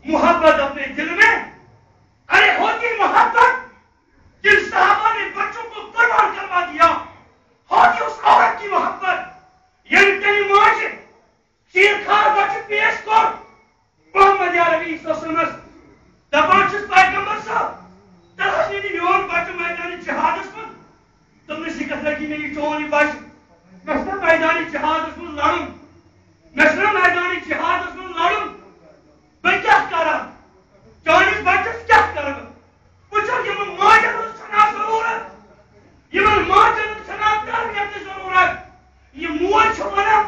محبت اپنے دل میں. ارے ہوتی محبت جن صحابہ نے بچوں کو قربان کروا دیا، ہوتی اس عورت کی محبت یعنی تیری ماج شیرخوار بچہ پیش کر محمد عربی صلی اللہ علیہ وسلم دپان چھس پیغمبر صاحب ترہنی دی میون بچہ میدان جہادس من تم نے کت لگی میں یہ چون یہ بچہ میں میدان جہادس من لڑن میں میدان جہادس من لڑن میں کیا کرا چانس بچس کیا کرا وچھو یہ ماجن چھنا ضرورت یہ ماجن چھنا تربیت ضرورت یہ مول چھ ونان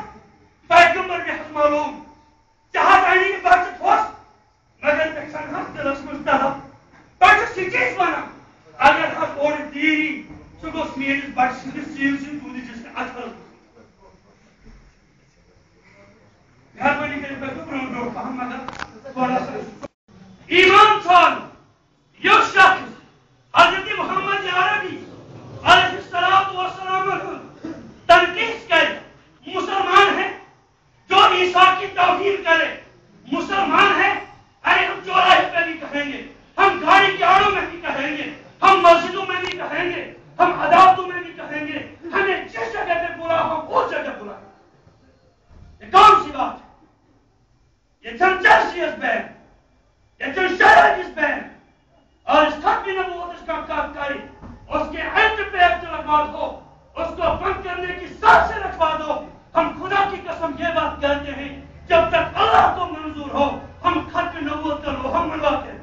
پیغمبر کے حق معلوم جہاز آئینی کی بچہ تھوس مگر تکسان حق دلس مستحب بچہ سچیز ونان اگر حق اور دیری سو گوس میرس بچہ سندس چیز سے دودی جس نے اچھل مہربانی کرے پہ برون برون فہم مگر تھوڑا سا ایمان سال یہ شخص حضرت محمد عربی علیہ السلام تنقید کرے مسلمان ہے جو عیسیٰ کی توہین کرے مسلمان ہے ارے ہم چوراہے پہ بھی کہیں گے ہم گاڑی کے آڑوں میں بھی کہیں گے ہم مسجدوں میں بھی کہیں گے ہم عدالتوں میں بھی کہیں گے ہمیں جس جگہ پہ برا ہو اس جگہ برا یہ کون سی بات ہے یہ چمچرسیس بین یہ چمچرسیس بین اور اس ختم نبوت اس کا کاری اس کے عہد پہ لگوا دو اس کو بند کرنے کی ساتھ سے رکھوا دو. ہم خدا کی قسم یہ بات کہتے ہیں جب تک اللہ کو منظور ہو ہم ختم نبوت کا لوہا منواتے ہیں.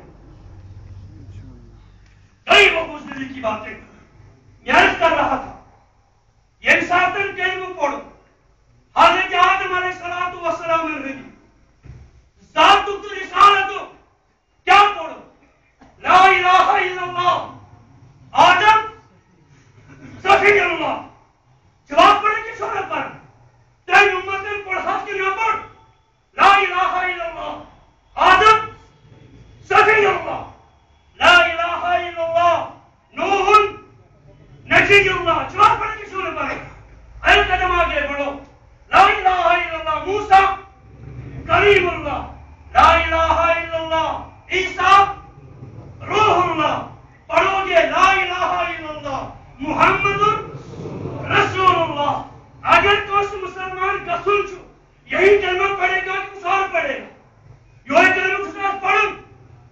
کئی وہ گزری کی باتیں میں عرض کر رہا تھا یہ ساتن کلمہ پڑھو حضرت آدم علیہ السلام نے ذات تو رسالت کیا پڑھو لا الہ الا اللہ آدم صفی اللہ جواب پڑھنے کی صورت پر تین امتیں پڑھا کے نہ پڑھ لا الہ الا اللہ آدم صفی اللہ لا الہ الا اللہ نوح نجی اللہ جواب پڑھنے کی صورت پر ایک قدم آگے بڑھو لا الہ الا اللہ موسیٰ کریم اللہ لا الہ الا اللہ عیسیٰ روح اللہ پڑھو گے لا الہ الا اللہ محمد رسول اللہ. اگر کوئی مسلمان گسن چھو یہی کلمہ پڑھے گا کہ کچھ اور پڑھے گا یہ کلمہ کچھ اور پڑھن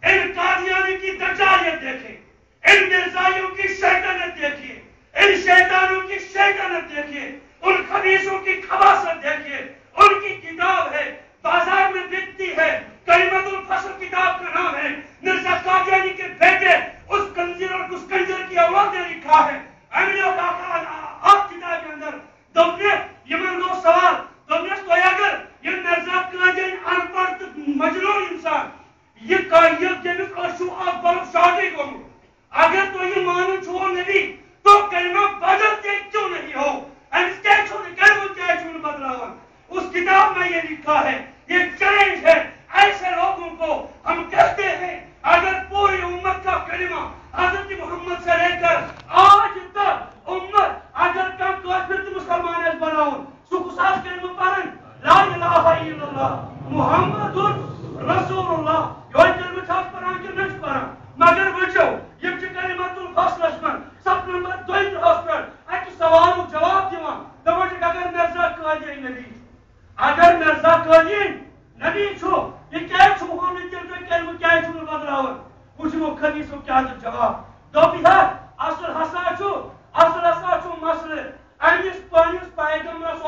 ان قادیانی کی دجالیت دیکھیں ان مرزائیوں کی شیطانت دیکھیں ان شیطانوں کی شیطانت دیکھیں ان خبیثوں کی خباثت دیکھیں ان کی کتاب ہے بازار میں بکتی ہے کلمۃ الفصل کتاب کا نام ہے مرزا قادیانی کے بیٹے اس کنزیر اور اس کنجر کی اولاد نے لکھا ہے آپ کتاب کے اندر دوپنے یہ من لو سوال دوپنے تو اگر یہ مرزا قادیانی ان پڑھ مجنون انسان یہ کائیت جنس اشو آپ بلب شاہدی کو اگر تو یہ مانو چھو نبی تو کلمہ بدلتے کیوں نہیں ہو اس کے چھوڑے کلمہ کیا چھوڑ بدلاوا اس کتاب میں یہ لکھا ہے یہ چیلنج ہے ایسے لوگوں کو ہم کہتے ہیں اگر پوری امت کا کلمہ حضرت محمد سے لے کر آج تک امت اگر کم کافر مسلمان اس بناؤ سکساس کلمہ پڑھن لا الہ الا اللہ محمد رسول اللہ یہ کلمہ چھاپ پڑھان کے نش پڑھان مگر وچھو یہ کلمۃ الفصل اسمن سب نمبر 2 ہاسپٹل ایک سوال جواب دیوان دمٹ اگر مرزا قادیانی نبی اگر مرزا قادیانی نبی چھو یہ کیا چھو ہونے چلتے کلمہ کیا چھو بدلاون کچھ وہ خبیثوں کیا جواب دو بہار اصل ہسا چھو مسئلہ امس پنس پیغمبرس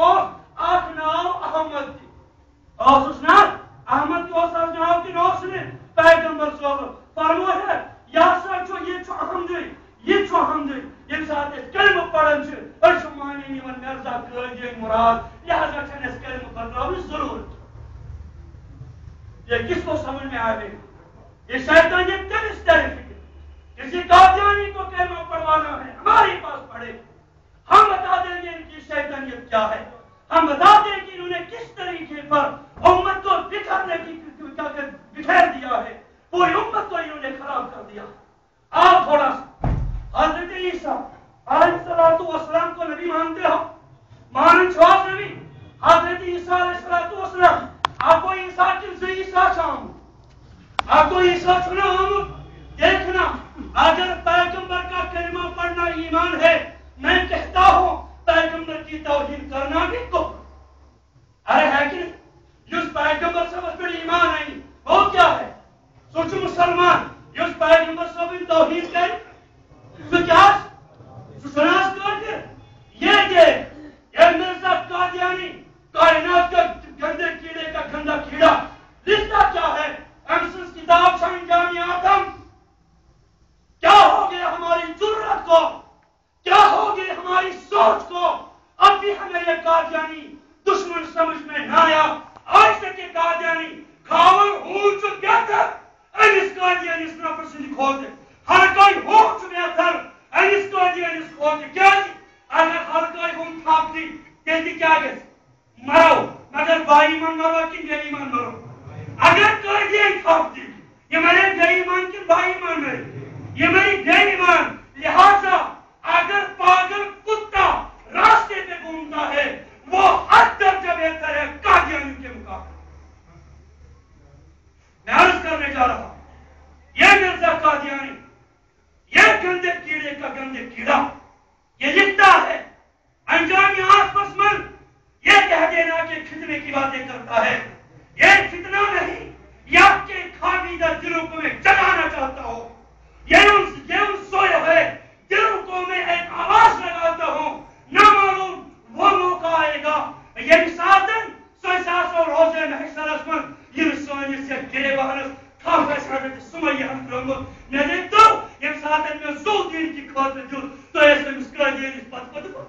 اخ ناو احمد اس نا احمد کی ناو کہ نہ پیغمبر صاحب فرمو ہے یہ سا یہ احمد یم سات کلمہ پڑھان مانے مرزا قادیانی مراد لہذا اس کلمہ بدلاون ضرورت. یہ کس کو سمجھ میں آئے یہ شیطانیت کب اس طرح کی کسی قادیانی کو کلمہ پڑھوانا ہے ہمارے پاس پڑھے ہم بتا دیں گے ان کی شیطانیت کیا ہے ہم بتا دیں کہ انہوں نے کس طریقے پر امت کو بکھیر دیا ہے پوری امت کو انہوں نے خراب کر دیا. آپ تھوڑا سا حضرت عیسیٰ علیہ السلام کو نبی مانتے ہو مان چھوڑ نبی حضرت عیسیٰ علیہ السلام آپ کو عیسیٰ کی عیسیٰ شام کوئی سوچ نہ دیکھنا اگر پیغمبر کا کلمہ پڑھنا ایمان ہے میں کہتا ہوں پیغمبر کی توہین کرنا بھی کفر ارے ہے کہ جس پیغمبر سے بس بڑی ایمان آئی وہ کیا ہے سوچ مسلمان جس پیغمبر سے بھی توہین کرے تو کیا سناس کر یہ مرزا قادیانی کائنات کا گندے کیڑے کا گندا کیڑا لکھتا کیا ہے ایمسنس کتاب سے انجام آدم کیا ہو گیا ہماری جرت کو کیا ہو گیا ہماری سوچ کو اب بھی ہمیں یہ قادیانی دشمن سمجھ میں نہ آیا آج تک یہ قادیانی کھاول ہو چھ بہتر ایمس قادیانی اس نفر سے کھول دے ہر کوئی ہو چھ بہتر ایمس قادیانی اس کھول دے کیا اگر ہر کوئی ہم تھاپ دی تیل کیا گئے مرو مگر بائی من مرو کہ بے ایمان مرو اگر کوئی دین تھاپ دی یہ میرے بے ایمان کہ بائی ایمان میرے یہ میری بے ایمان لہذا اگر پاگل کتا راستے پہ گھومتا ہے وہ حد درجہ بہتر ہے قادیانی کے مقابلے میں عرض کرنے جا رہا یہ مرزا قادیانی یہ گندے کیڑے کا گندے کیڑا یہ لکھتا ہے انجامی آس من یہ کہہ دینا کہ فتنے کی باتیں کرتا ہے یہ فتنہ نہیں یہ آپ کے خامیدہ دلوں کو میں جگانا چاہتا ہوں یہ ان سوئے ہوئے دلوں کو میں ایک آواز لگاتا ہوں نہ معلوم وہ موقع آئے گا یہ مثالن سوئے ساسو روزے محشر اسمن یہ سوئے سے گرے بہرس خافیس حضرت سمیہ حضرت میں دیکھتا ہوں یہ مثالن میں زو دین کی خاطر جو تو ایسے مسکرہ دین اس بات کو دکھا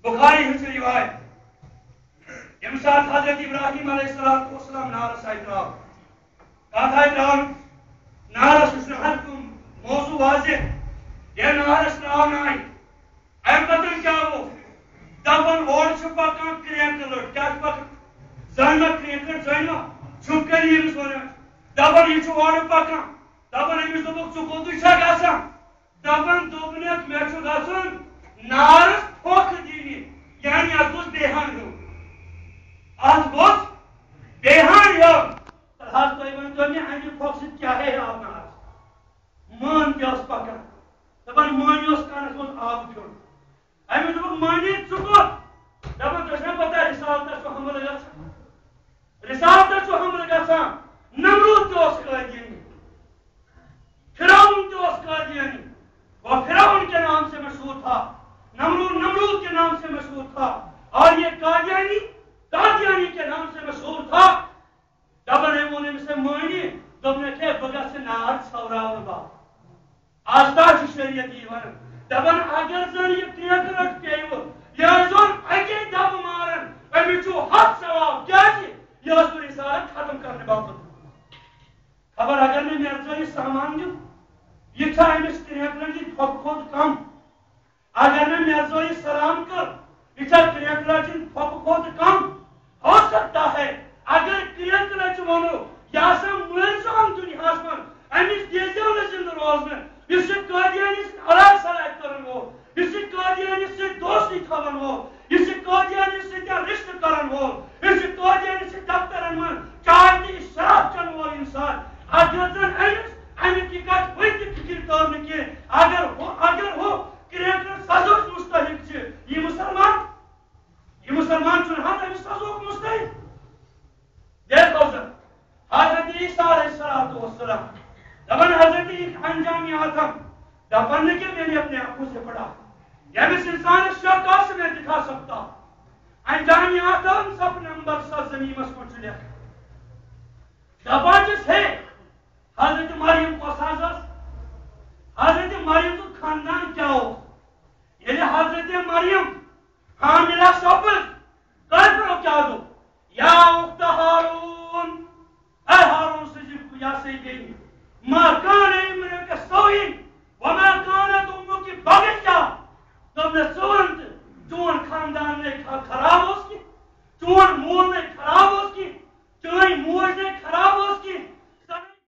بخاری ہم سے روایت یہ مثال حضرت ابراہیم علیہ السلام نارس احترام کہا تھا ابراہیم نارس اشرحلکم موضوع واضح یہ نارس راؤن آئی ایم قتل کیا وہ دبن اور چھپا کام کرینکلٹ کیا چھپا زائنہ کرینکلٹ زائنہ چھپ کر یہ سونے دبن یہ چھو اور پکا دبن یہ چھو چکو تو چھا گاسا دبن دوبنیت میں چھو گاسن نارس پھوک دینی یعنی از گوز بیہان ہو از گوز بیہان ہو ترہاز تو ایمان تو میں آئینی پھوک سے کیا ہے آپ نارس مان کیا اس پکا دبن مانی اس کانس گوز آپ چھوڑ ایمان تو مانی چکو دبن تو شنا پتا رسالتا سو حمل گاسا نمرود جو اس قادیانی فرعون جو اس قادیانی وہ فرعون کے نام سے مشہور تھا نمرود کے نام سے مشہور تھا اور یہ قادیانی کے نام سے مشہور تھا دبن ہے وہ نے سے مانی دبن کے بگا سے نار سورا با آستاش شریعت ایوان دبن اگر زن یہ تریکرٹ کیو یہ زن اگے دب مارن امی چو حق ثواب کیا جی یہ اس پر رسالت ختم کرنے باپت خبر اگر میں مرزوی سامان دوں یہ چھا ہمیں تریکرٹ جی خود کم اگر میں مرزوی سلام کر یہ چھا تریکرٹ جی خود کم ہو سکتا ہے اگر تریکرٹ ونو یا سا مرزوان دنیا من امیس دیزیو نزند روز میں اس سے قادیانی سے علاق صلاح کرن ہو اس سے قادیانی سے دوستی تھون ہو اس سے قادیانی سے کیا رشت کرن ہو اس سے قادیانی سے دفترن من چاہتی شراب چن ہو انسان اگر زن امیس کی کچھ ہوئی کی فکر کرنے کے اگر ہو کریکٹر سازوک مستحق چھے یہ مسلمان چنہاں امیس سازوک مستحق دیکھو زن حضرت عیسیٰ علیہ السلام دبن حضرت انجامی آدم دبن نے کہ میں نے اپنے آنکھوں سے پڑھا یہ اس انسان شاکا سے میں دکھا سکتا انجامی آدم سب نمبر سا زمین اس کو چلے دبن جس ہے حضرت مریم کو سازس حضرت مریم کو خاندان کیا ہو یعنی حضرت مریم حاملہ صبر کر پڑھو کیا دو یا اخت ہارون اے ہارون سے جن کو یا سے گئی ما کان امرک سوئن وما کانت امک بغیہ تم نے سونت چون خاندان نے خراب ہو اس کی چون مول نے خراب ہو اس کی چون موج نے خراب